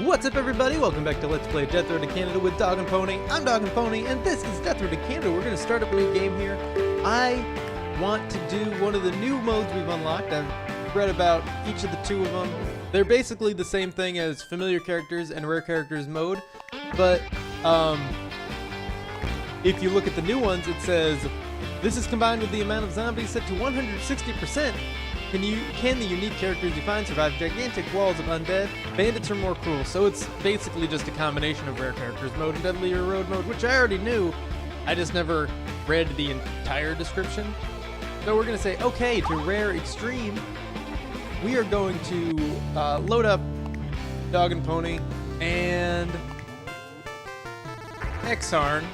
What's up, everybody? Welcome back to Let's Play Death Road to Canada with DogAndPony. I'm DogAndPony, and this is Death Road to Canada. We're going to start up a new game here. I want to do one of the new modes we've unlocked. I've read about each of the two of them. They're basically the same thing as familiar characters and rare characters mode, but if you look at the new ones, it says, this is combined with the amount of zombies set to 160%. Can the unique characters you find survive gigantic walls of undead? Bandits are more cruel, so it's basically just a combination of rare characters mode and deadlier road mode, which I already knew. I just never read the entire description. So we're going to say, okay, to rare extreme, we are going to load up DogAndPony and Exarn.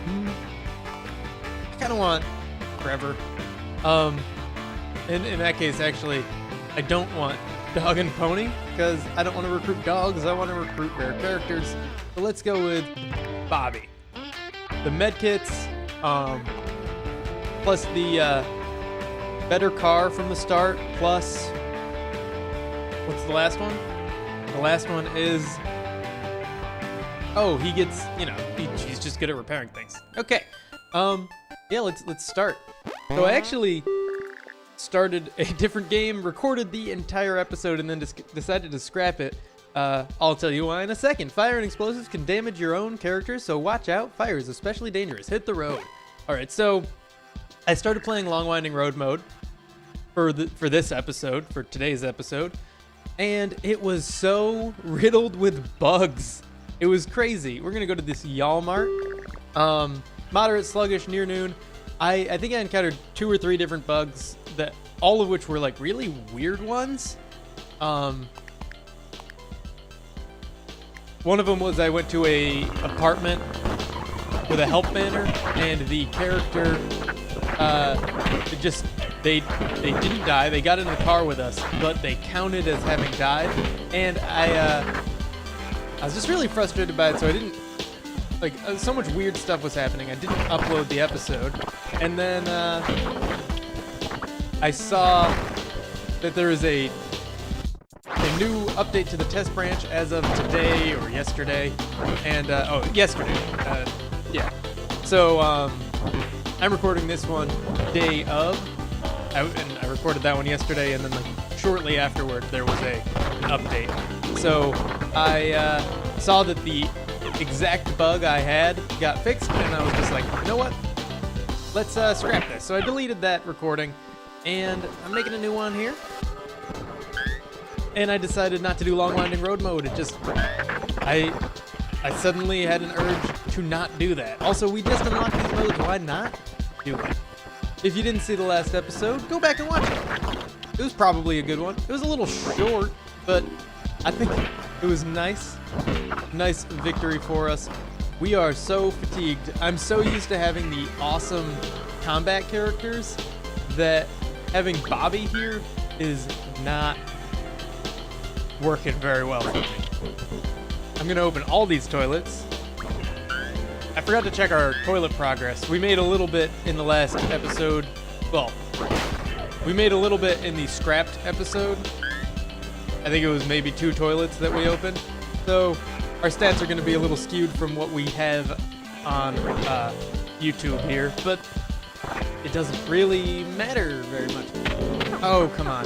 I kind of want Trevor. In that case, actually, I don't want DogAndPony because I don't want to recruit dogs. I want to recruit rare characters. So let's go with Bobby. The medkits, plus the better car from the start, plus what's the last one? The last one is, oh, he gets, he's just good at repairing things. Okay, yeah, let's start. So I actually started a different game, recorded the entire episode, and then decided to scrap it. I'll tell you why in a second. Fire and explosives can damage your own characters, so watch out. Fire is especially dangerous. Hit the road. All right, so I started playing Long Winding Road mode for this episode, for today's episode, and it was so riddled with bugs. It was crazy. We're gonna go to this Walmart. Moderate, sluggish, near noon. I think I encountered 2 or 3 different bugs, that all of which were like really weird ones. One of them was I went to a apartment with a help banner, and the character they didn't die. They got in the car with us, but they counted as having died, and I was just really frustrated by it. So I didn't. So much weird stuff was happening. I didn't upload the episode. And then I saw that there is a new update to the test branch as of today or yesterday. And, yesterday. Yeah. So, I'm recording this one day of. And I recorded that one yesterday, and then shortly afterward there was an update. So I saw that the exact bug I had got fixed, and I was just like, you know what? Let's scrap this. So I deleted that recording, and I'm making a new one here. And I decided not to do Long Winding Road mode. It just, I suddenly had an urge to not do that. Also, we just unlocked these modes. Why not do it? If you didn't see the last episode, go back and watch it. It was probably a good one. It was a little short, but I think it was nice. Nice victory for us. We are so fatigued. I'm so used to having the awesome combat characters that having Bobby here is not working very well for me. I'm going to open all these toilets. I forgot to check our toilet progress. We made a little bit in the last episode. Well, we made a little bit in the scrapped episode. I think it was maybe 2 toilets that we opened. So our stats are going to be a little skewed from what we have on YouTube here, but it doesn't really matter very much. Oh, come on.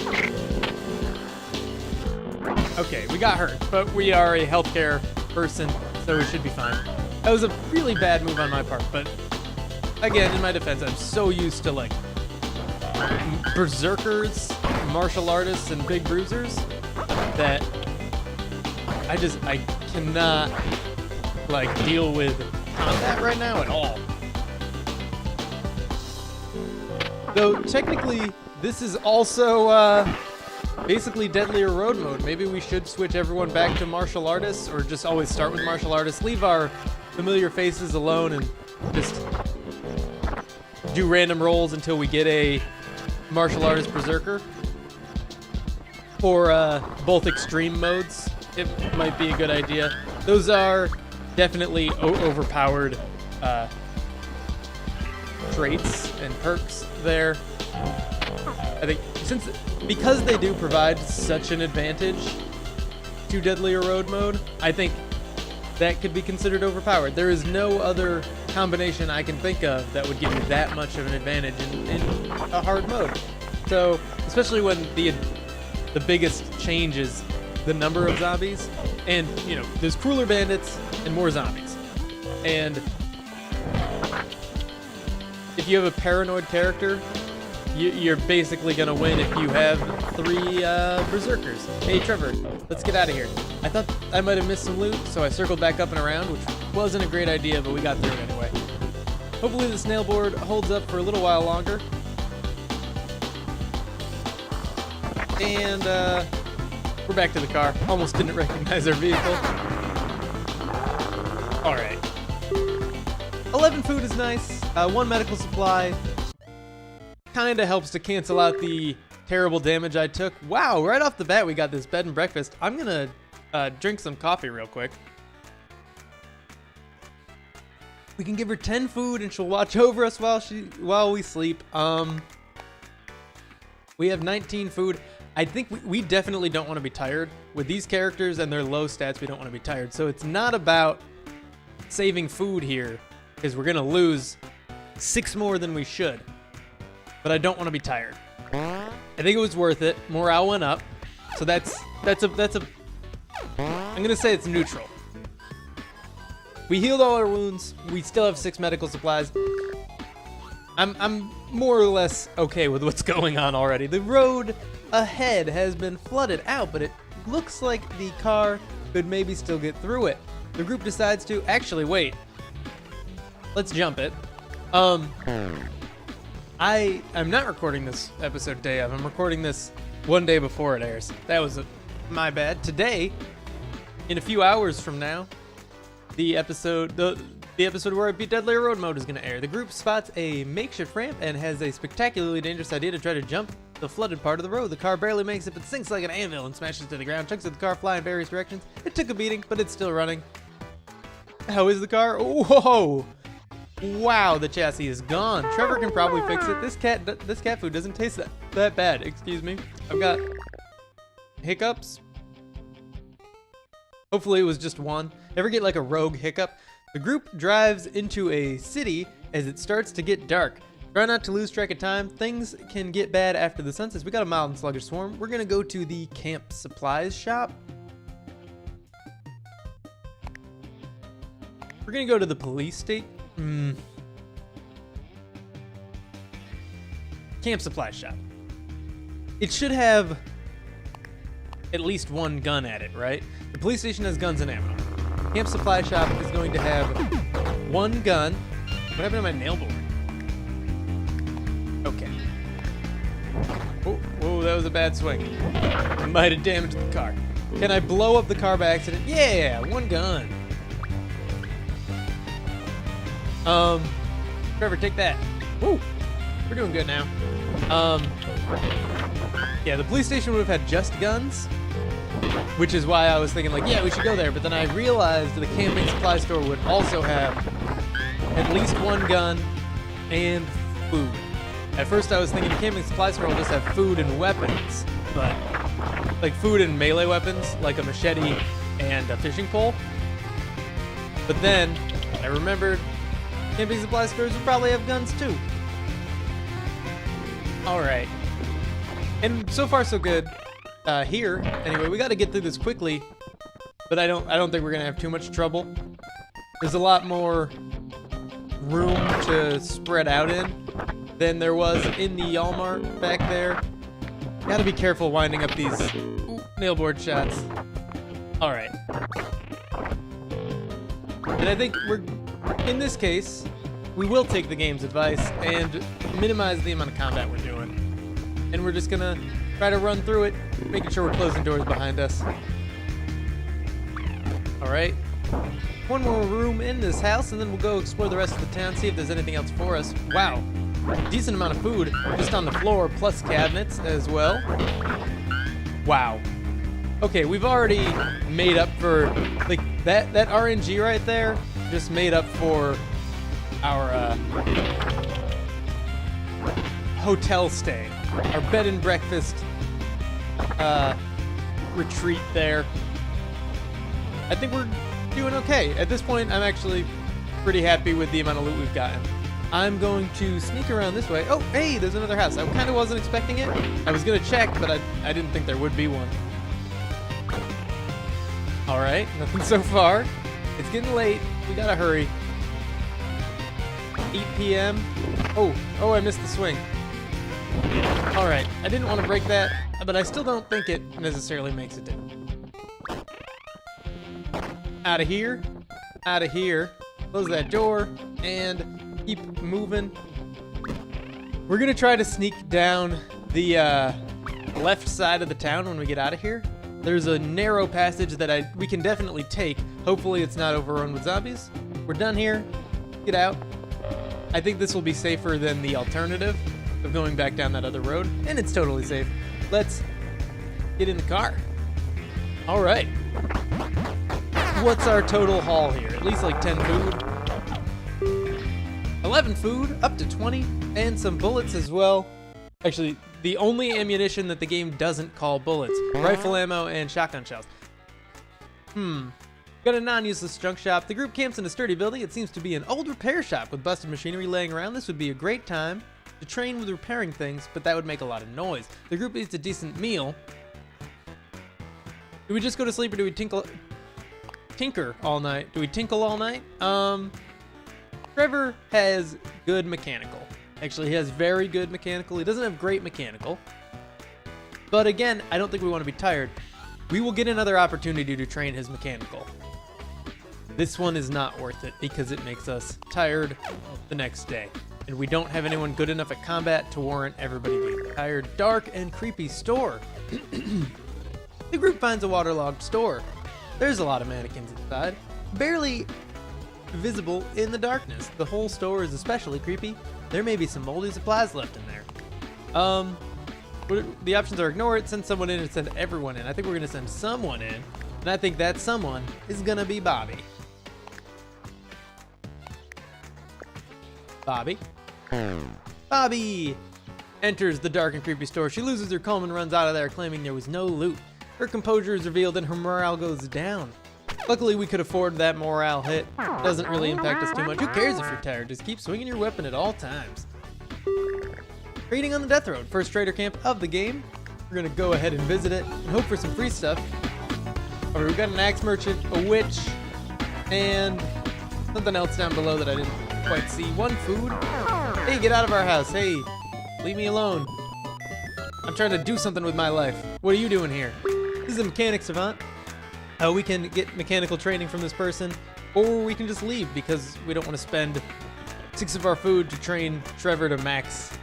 Okay, we got hurt, but we are a healthcare person, so we should be fine. That was a really bad move on my part, but again, in my defense, I'm so used to like berserkers, martial artists, and big bruisers that I cannot deal with combat right now at all. Though technically this is also basically deadlier road mode. Maybe we should switch everyone back to martial artists, or just always start with martial artists, leave our familiar faces alone, and just do random rolls until we get a martial artist berserker. For both extreme modes, it might be a good idea. Those are definitely overpowered traits and perks there. I think because they do provide such an advantage to Deadlier Road mode, I think that could be considered overpowered. There is no other combination I can think of that would give you that much of an advantage in a hard mode. So, especially when the biggest change is the number of zombies, and you know, there's crueler bandits and more zombies. And if you have a paranoid character, you're basically gonna win if you have 3 berserkers. Hey Trevor, let's get out of here. I thought I might have missed some loot, so I circled back up and around, which wasn't a great idea, but we got through it anyway. Hopefully the snail board holds up for a little while longer. And we're back to the car. Almost didn't recognize our vehicle. All right. 11 food is nice. 1 medical supply. Kinda helps to cancel out the terrible damage I took. Wow, right off the bat we got this bed and breakfast. I'm gonna drink some coffee real quick. We can give her 10 food and she'll watch over us while we sleep. We have 19 food. I think we definitely don't want to be tired. With these characters and their low stats, we don't want to be tired. So it's not about saving food here, because we're gonna lose 6 more than we should. But I don't want to be tired. I think it was worth it. Morale went up, so that's a. I'm gonna say it's neutral. We healed all our wounds. We still have 6 medical supplies. I'm more or less okay with what's going on already. The road ahead has been flooded out, but it looks like the car could maybe still get through it. The group decides to actually wait. Let's jump it. I'm not recording this episode day of. I'm recording this one day before it airs. That was my bad. Today, in a few hours from now, the episode where I beat Deadlier Road mode is going to air. The group spots a makeshift ramp and has a spectacularly dangerous idea to try to jump the flooded part of the road. The car barely makes it, but sinks like an anvil and smashes to the ground. Chunks of the car fly in various directions. It took a beating, but it's still running. How is the car? Whoa! Wow, the chassis is gone. Trevor can probably fix it. This cat food doesn't taste that bad. Excuse me. I've got hiccups. Hopefully it was just one. Ever get like a rogue hiccup? The group drives into a city as it starts to get dark. Try not to lose track of time. Things can get bad after the sun sets. We got a mild and sluggish swarm. We're gonna go to the camp supplies shop. We're gonna go to the police state. Camp supply shop. It should have at least 1 gun at it, right? The police station has guns and ammo. Camp supply shop is going to have 1 gun. What happened to my nail board? Okay. Whoa, that was a bad swing. I might have damaged the car. Can I blow up the car by accident? Yeah, 1 gun. Trevor, take that. Woo! We're doing good now. Yeah, the police station would have had just guns, which is why I was thinking like, yeah, we should go there. But then I realized the camping supply store would also have at least 1 gun and food. At first I was thinking the camping supply store will just have food and weapons, but like food and melee weapons, like a machete and a fishing pole. But then I remembered camping supply stores would probably have guns too. Alright. And so far so good. Here, anyway, we gotta get through this quickly, but I don't think we're gonna have too much trouble. There's a lot more room to spread out in than there was in the Walmart back there. Gotta be careful winding up these nailboard shots. Alright. And I think in this case, we will take the game's advice and minimize the amount of combat we're doing. And we're just gonna try to run through it, making sure we're closing doors behind us. Alright. 1 more room in this house, and then we'll go explore the rest of the town, see if there's anything else for us. Wow. Decent amount of food just on the floor, plus cabinets as well. Wow. Okay, we've already made up for, like, that RNG right there just made up for our hotel stay, our bed and breakfast retreat there. I think we're doing okay. At this point, I'm actually pretty happy with the amount of loot we've gotten. I'm going to sneak around this way. Oh, hey, there's another house. I kind of wasn't expecting it. I was going to check, but I didn't think there would be one. All right, nothing so far. It's getting late. We got to hurry. 8 p.m. Oh, I missed the swing. All right, I didn't want to break that, but I still don't think it necessarily makes a difference. Out of here. Out of here. Close that door and keep moving. We're gonna try to sneak down the left side of the town when we get out of here. There's a narrow passage that we can definitely take. Hopefully it's not overrun with zombies. We're done here. Get out. I think this will be safer than the alternative of going back down that other road, and it's totally safe. Let's get in the car. All right. What's our total haul here? At least like 10 food. 11 food, up to 20, and some bullets as well. Actually, the only ammunition that the game doesn't call bullets. Rifle ammo and shotgun shells. Got a non-useless junk shop. The group camps in a sturdy building. It seems to be an old repair shop with busted machinery laying around. This would be a great time to train with repairing things, but that would make a lot of noise. The group eats a decent meal. Do we just go to sleep or do we tinker all night? Do we tinkle all night? Trevor has good mechanical. Actually, he has very good mechanical. He doesn't have great mechanical. But again, I don't think we want to be tired. We will get another opportunity to train his mechanical. This one is not worth it because it makes us tired the next day. And we don't have anyone good enough at combat to warrant everybody being tired. Dark and creepy store. The group finds a waterlogged store. There's a lot of mannequins inside, barely visible in the darkness. The whole store is especially creepy. There may be some moldy supplies left in there. The options are ignore it, send someone in, and send everyone in. I think we're gonna send someone in, and I think that someone is gonna be Bobby. Bobby enters the dark and creepy store. She loses her calm and runs out of there, claiming there was no loot. Her composure is revealed and her morale goes down. Luckily, we could afford that morale hit. Doesn't really impact us too much. Who cares if you're tired? Just keep swinging your weapon at all times. Trading on the Death Road, first trader camp of the game. We're gonna go ahead and visit it and hope for some free stuff. All right, we've got an axe merchant, a witch, and something else down below that I didn't quite see. One food. Hey, get out of our house. Hey, leave me alone. I'm trying to do something with my life. What are you doing here? This is a mechanic savant. We can get mechanical training from this person, or we can just leave because we don't want to spend 6 of our food to train Trevor to max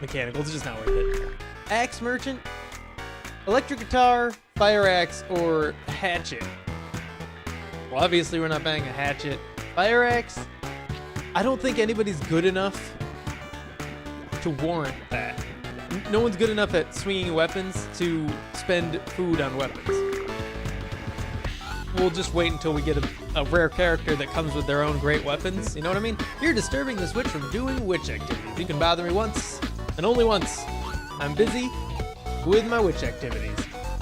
mechanical. It's just not worth it. Axe merchant, electric guitar, fire axe, or hatchet. Well, obviously we're not buying a hatchet. Fire axe, I don't think anybody's good enough to warrant that. No one's good enough at swinging weapons to spend food on weapons. We'll just wait until we get a rare character that comes with their own great weapons. You know what I mean? You're disturbing this witch from doing witch activities. You can bother me once, and only once. I'm busy with my witch activities.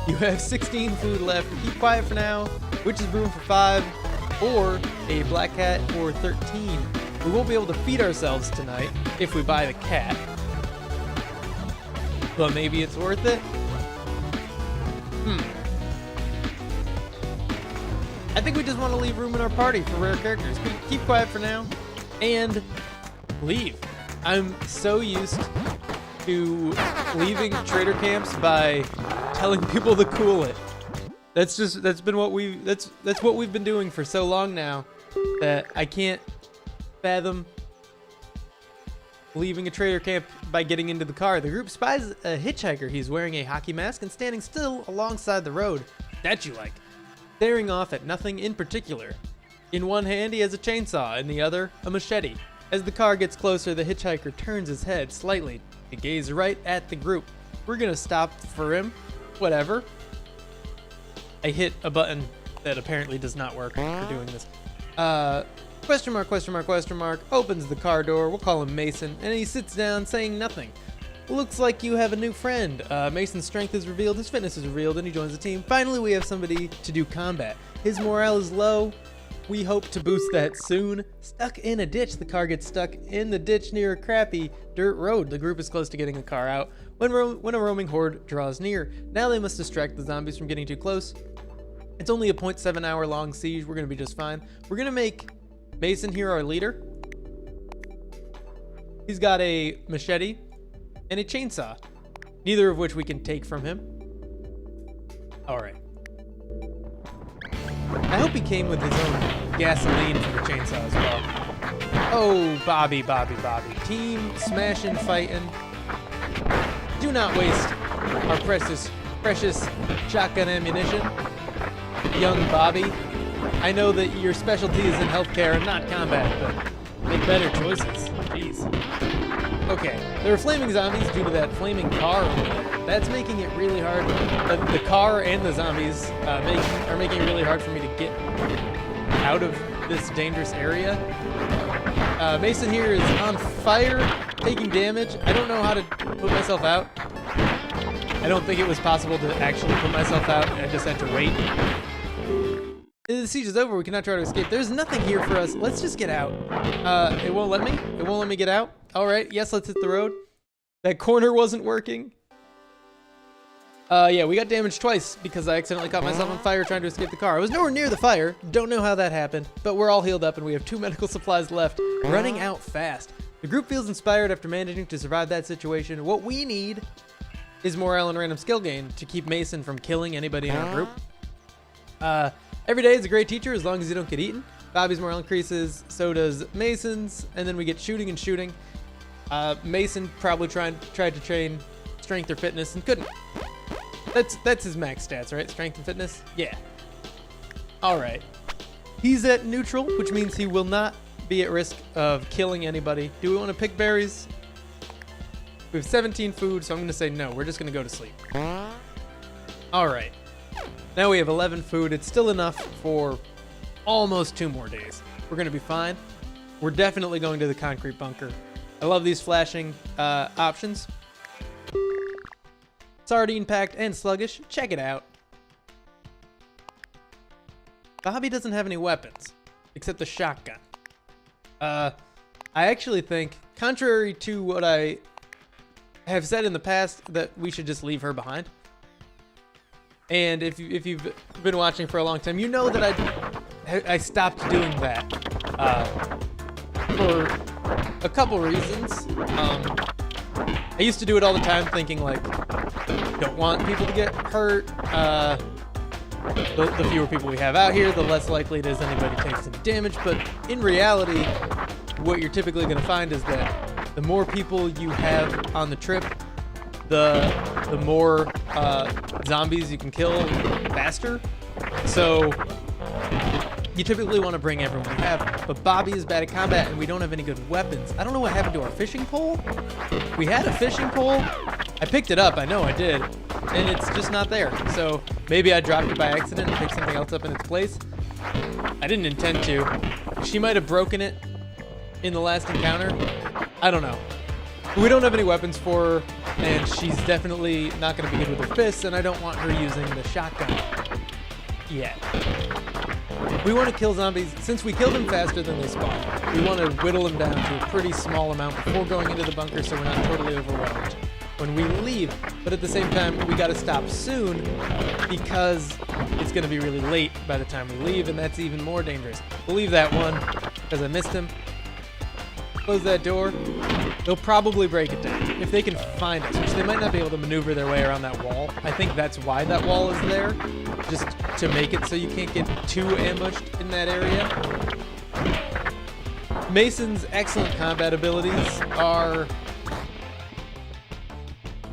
You have 16 food left. Keep quiet for now. Witch's broom for 5, or a black cat for 13. We won't be able to feed ourselves tonight if we buy the cat. But maybe it's worth it. I think we just want to leave room in our party for rare characters. Keep quiet for now and leave. I'm so used to leaving trader camps by telling people to cool it. That's what we've been doing for so long now that I can't fathom leaving a trader camp by getting into the car. The group spies a hitchhiker. He's wearing a hockey mask and standing still alongside the road. That you like. Staring off at nothing in particular. In one hand, he has a chainsaw, in the other, a machete. As the car gets closer, the hitchhiker turns his head slightly to gaze right at the group. We're gonna stop for him. Whatever. I hit a button that apparently does not work for doing this. Question mark, opens the car door. We'll call him Mason, and he sits down saying nothing. Looks like you have a new friend. Mason's strength is revealed, his fitness is revealed, and he joins the team. Finally, we have somebody to do combat. His morale is low. We hope to boost that soon. Stuck in a ditch. The car gets stuck in the ditch near a crappy dirt road. The group is close to getting a car out when a roaming horde draws near. Now they must distract the zombies from getting too close. It's only a 0.7 hour long siege. We're going to be just fine. We're going to make Mason here our leader. He's got a machete and a chainsaw, neither of which we can take from him. All right. I hope he came with his own gasoline for the chainsaw as well. Oh, Bobby. Team smashing, fighting. Do not waste our precious shotgun ammunition, young Bobby. I know that your specialty is in healthcare and not combat, but make better choices. Jeez. Okay, there are flaming zombies due to that flaming car over there. That's making it really hard. The car and the zombies are making it really hard for me to get out of this dangerous area. Mason here is on fire, taking damage. I don't know how to put myself out. I don't think it was possible to actually put myself out. I just had to wait. The siege is over. We cannot try to escape. There's nothing here for us. Let's just get out. It won't let me. It won't let me get out. All right. Yes, let's hit the road. That corner wasn't working. Yeah, we got damaged twice because I accidentally caught myself on fire trying to escape the car. I was nowhere near the fire. Don't know how that happened, but we're all healed up and we have 2 medical supplies left, running out fast. The group feels inspired after managing to survive that situation. What we need is morale and random skill gain to keep Mason from killing anybody in our group. Every day is a great teacher as long as you don't get eaten. Bobby's morale increases, so does Mason's, and then we get shooting and shooting. Mason probably tried to train strength or fitness and couldn't. That's his max stats, right? Strength and fitness? Yeah. All right. He's at neutral, which means he will not be at risk of killing anybody. Do we want to pick berries? We have 17 food, so I'm going to say no. We're just going to go to sleep. All right. Now we have 11 food. It's still enough for almost 2 more days. We're going to be fine. We're definitely going to the concrete bunker. I love these flashing options. Sardine packed and sluggish. Check it out. Bobby doesn't have any weapons except the shotgun. I actually think, contrary to what I have said in the past, that we should just leave her behind. And if you've been watching for a long time, you know that I stopped doing that for a couple reasons. I used to do it all the time, thinking like, don't want people to get hurt. The fewer people we have out here, the less likely it is anybody takes any damage. But in reality, what you're typically going to find is that the more people you have on the trip, the more zombies you can kill faster. So you typically want to bring everyone you have, but Bobby is bad at combat and we don't have any good weapons. I don't know what happened to our fishing pole. We had a fishing pole. I picked it up, I know I did, and it's just not there. So maybe I dropped it by accident and picked something else up in its place. I didn't intend to. She might have broken it in the last encounter. I don't know. We don't have any weapons for her, and she's definitely not going to be good with her fists, and I don't want her using the shotgun yet. We want to kill zombies. Since we kill them faster than they spawn, we want to whittle them down to a pretty small amount before going into the bunker so we're not totally overwhelmed when we leave. But at the same time, we got to stop soon because it's going to be really late by the time we leave, and that's even more dangerous. We'll leave that one because I missed him. Close that door. They'll probably break it down if they can find us, which they might not be able to maneuver their way around that wall. I think that's why that wall is there, just to make it so you can't get too ambushed in that area. Mason's excellent combat abilities are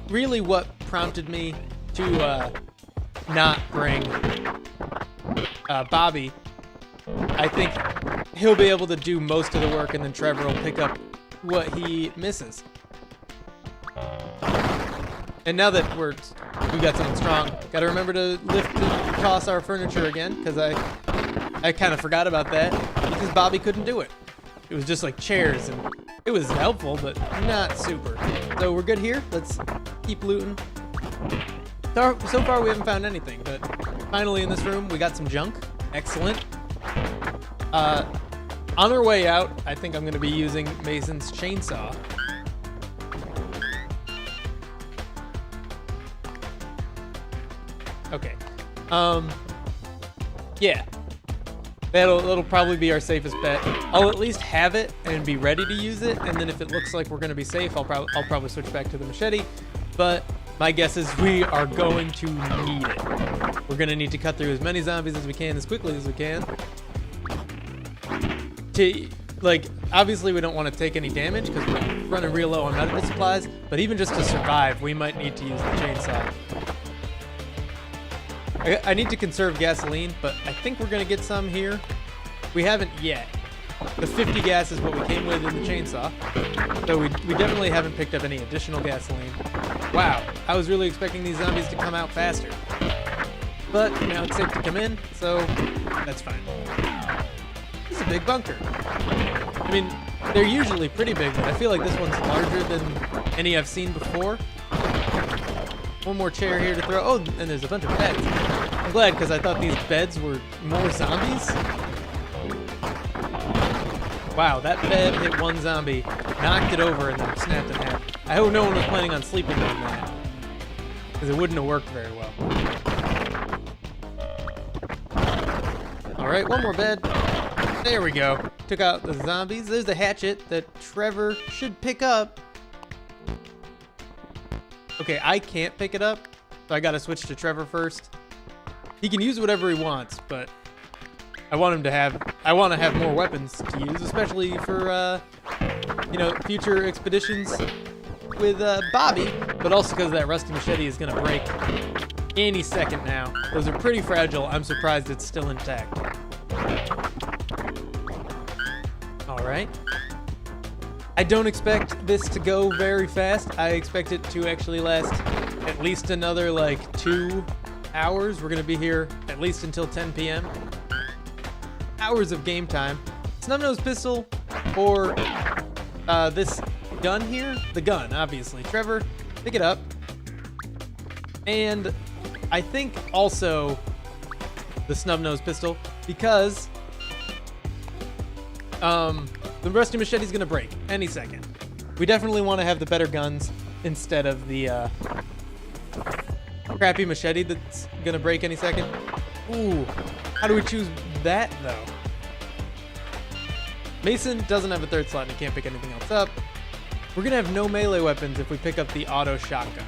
really what prompted me to not bring Bobby. I think he'll be able to do most of the work, and then Trevor will pick up what he misses. And now that we've got someone strong, gotta remember to lift and toss our furniture again, because I kind of forgot about that, because Bobby couldn't do it. It was just like chairs, and it was helpful, but not super. So we're good here. Let's keep looting. So far we haven't found anything, but finally in this room we got some junk. Excellent. On our way out, I think I'm going to be using Mason's chainsaw. Okay. Yeah. That'll probably be our safest bet. I'll at least have it and be ready to use it, and then if it looks like we're going to be safe, I'll probably switch back to the machete. But my guess is we are going to need it. We're going to need to cut through as many zombies as we can as quickly as we can. Like, obviously we don't want to take any damage because we're running real low on medical supplies, but even just to survive, we might need to use the chainsaw. I need to conserve gasoline, but I think we're going to get some here. We haven't yet. The 50 gas is what we came with in the chainsaw, so we definitely haven't picked up any additional gasoline. Wow, I was really expecting these zombies to come out faster. But now it's safe to come in, so that's fine. This is a big bunker. I mean, they're usually pretty big, but I feel like this one's larger than any I've seen before. One more chair here to throw. Oh, and there's a bunch of beds. I'm glad, because I thought these beds were more zombies. Wow, that bed hit one zombie, knocked it over, and then snapped in half. I hope no one was planning on sleeping on that, because it wouldn't have worked very well. All right, one more bed. There we go. Took out the zombies. There's the hatchet that Trevor should pick up. Okay, I can't pick it up, so I gotta switch to Trevor first. He can use whatever he wants, but I want to have more weapons to use, especially for, you know, future expeditions with Bobby, but also because that rusty machete is gonna break any second now. Those are pretty fragile. I'm surprised it's still intact. All right. I don't expect this to go very fast. I expect it to actually last at least another, like, 2 hours. We're going to be here at least until 10 p.m. Hours of game time. Snub-nosed pistol or this gun here? The gun, obviously. Trevor, pick it up. And I think also the snub-nosed pistol, because the rusty machete is going to break any second. We definitely want to have the better guns instead of the crappy machete that's going to break any second. Ooh, how do we choose that, though? Mason doesn't have a third slot and he can't pick anything else up. We're going to have no melee weapons if we pick up the auto shotgun.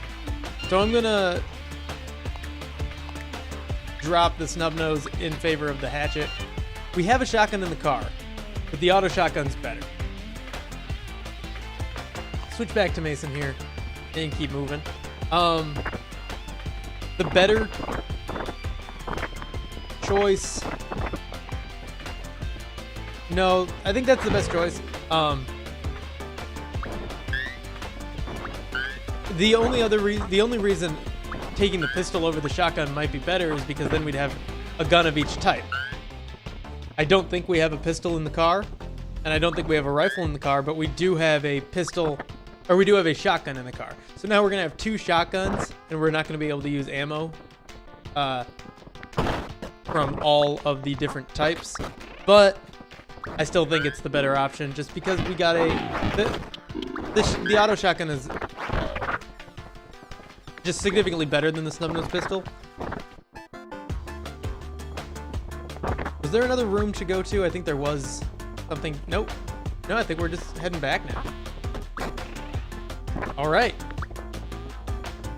So I'm going to drop the snub nose in favor of the hatchet. We have a shotgun in the car, but the auto shotgun's better. Switch back to Mason here and keep moving. The better choice. No, I think that's the best choice. The only reason taking the pistol over the shotgun might be better is because then we'd have a gun of each type. I don't think we have a pistol in the car, and I don't think we have a rifle in the car, but we do have a pistol, or we do have a shotgun in the car. So now we're gonna have 2 shotguns, and we're not gonna be able to use ammo from all of the different types. But I still think it's the better option, just because we got the auto shotgun is just significantly better than the snub-nosed pistol. Was there another room to go to? I think there was something. Nope. No, I think we're just heading back now. All right.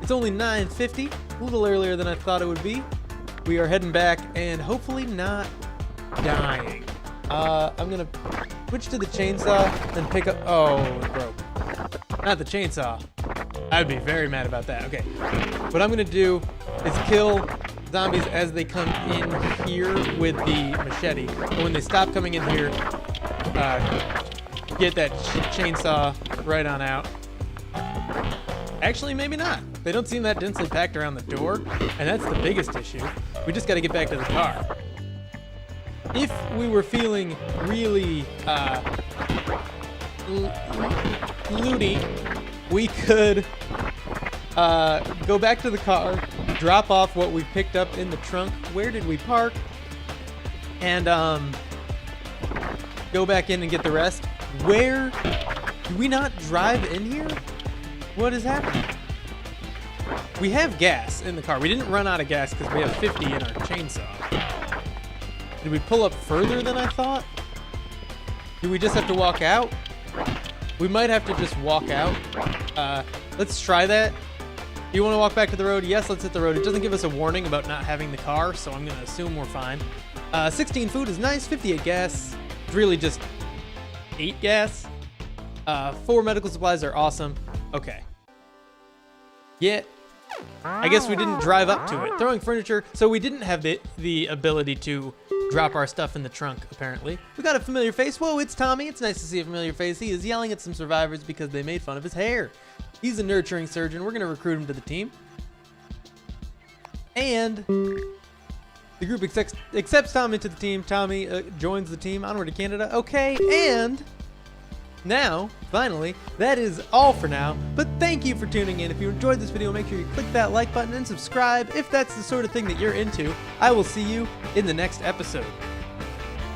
It's only 9:50, a little earlier than I thought it would be. We are heading back and hopefully not dying. I'm gonna switch to the chainsaw and pick up. Oh, it broke. Not the chainsaw. I'd be very mad about that. Okay. What I'm gonna do is kill zombies as they come in here with the machete. But when they stop coming in here, get that chainsaw right on out. Actually, maybe not. They don't seem that densely packed around the door, and that's the biggest issue. We just got to get back to the car. If we were feeling really looty, we could go back to the car, drop off what we picked up in the trunk. Where did we park? And go back in and get the rest. Where? Do we not drive in here? What is happening? We have gas in the car. We didn't run out of gas because we have 50 in our chainsaw. Did we pull up further than I thought? Do we just have to walk out? We might have to just walk out. Let's try that. Do you want to walk back to the road? Yes, let's hit the road. It doesn't give us a warning about not having the car, so I'm going to assume we're fine. 16 food is nice. 58 gas. It's really just 8 gas. 4 medical supplies are awesome. Okay. Yeah. I guess we didn't drive up to it. Throwing furniture, so we didn't have the ability to drop our stuff in the trunk, apparently. We got a familiar face. Whoa, it's Tommy. It's nice to see a familiar face. He is yelling at some survivors because they made fun of his hair. He's a nurturing surgeon. We're going to recruit him to the team. And the group accepts Tommy to the team. Tommy joins the team. Onward to Canada. Okay, and now, finally, that is all for now, but thank you for tuning in. If you enjoyed this video, make sure you click that like button and subscribe if that's the sort of thing that you're into. I will see you in the next episode.